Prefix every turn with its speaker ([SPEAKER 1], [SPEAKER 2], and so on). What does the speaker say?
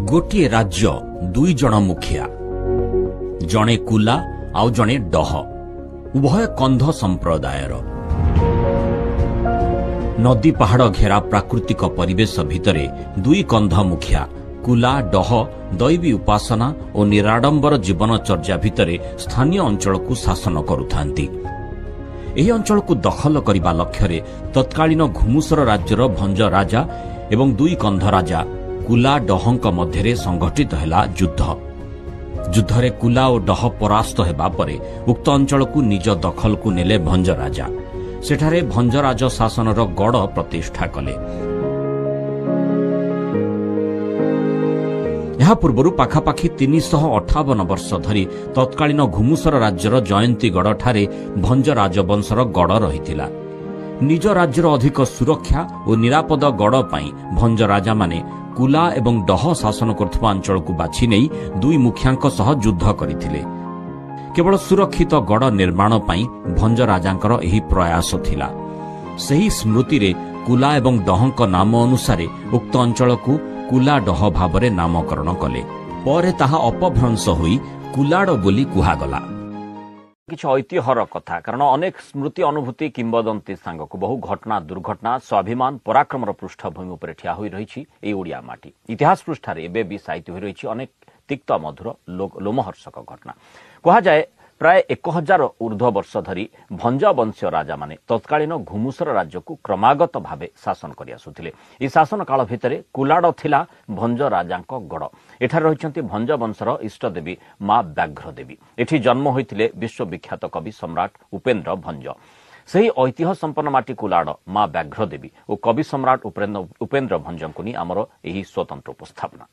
[SPEAKER 1] गोटे राज्य दुई जन मुखिया जणे कुला आउ जणे डह उभय कंध संप्रदायर नदी पहाड़ घेरा प्राकृतिक परिवेश भितरे दुई कंध मुखिया कुला डह दैवी उपासना और निराडंबर जीवनचर्या भितरे स्थानीय अंचल को शासन करुथांती। एही अंचल को दखल करने लक्ष्य तत्कालीन घुमुसर राज्यर भंज राजा एवं दुई कंध राजा कुला डहंक मध्यरे संघटित हैला युद्धरे कुला और डह परास्त हेबा परे उक्त अंचल को निज दखल को नेले भंज राजा। सेठारे भंजराज शासनर गड़ प्रतिष्ठा कले। यहा पूर्व पाखापाखि 358 वर्ष धरी तत्कालीन घुमुसर राज्यर जयंतीगढ़ ठारे भंज राजवंशर गड़ रहिथिला। निज राज्यर अधिक सुरक्षा और निरापद गड़ पाई भंज राजा माने कुला एवं डह शासन करथुवा अंचल को बाछि नै दुई मुखियांक सह युद्ध करिथिले। केवल सुरक्षित गड़ निर्माण पाई भंज राजांकर एही प्रयास थिला। सही स्मृति रे कुला एवं डहंक नाम अनुसारे उक्त अंचल को कुला डह भावरे नामकरण कले। परे ताहा अपभ्रंश होई कुलाड बोली कुहागला। किछ ऐतिह्यर कथा कारण अनेक स्मृति अनुभूति किंबदंती सांगक बहु घटना दुर्घटना स्वाभिमान पराक्रमर पृष्ठभूमि उपर ठिया होई रहिछि ए ओडिया माटी। इतिहास पृष्ठारे एबे भी साहित्य होई रहिछि अनेक तिक्त मधुर लोमहर्षक घटना। कहा जाए प्राय 1000 ऊर्ध्व वर्ष धरी भंज वंशीय राजा माने तत्कालीन घुमुसर राज्य को क्रमागत भावे शासन करि आसुथिले। ई शासन काल भितरे कुलाड थिला भंज राजांक गड़। एठार रहिचंती भंज वंशर इष्टदेवी मां व्याघ्र देवी। एठी जन्म होइथिले विश्वविख्यात कवि सम्राट उपेन्द्र भंज। सही ऐतिह्य संपन्न माटी कुलाड मां व्याघ्र देवी और कवि सम्राट उपेन्द्र भंजंकुनी आमर एही स्वतंत्र उपस्थापना।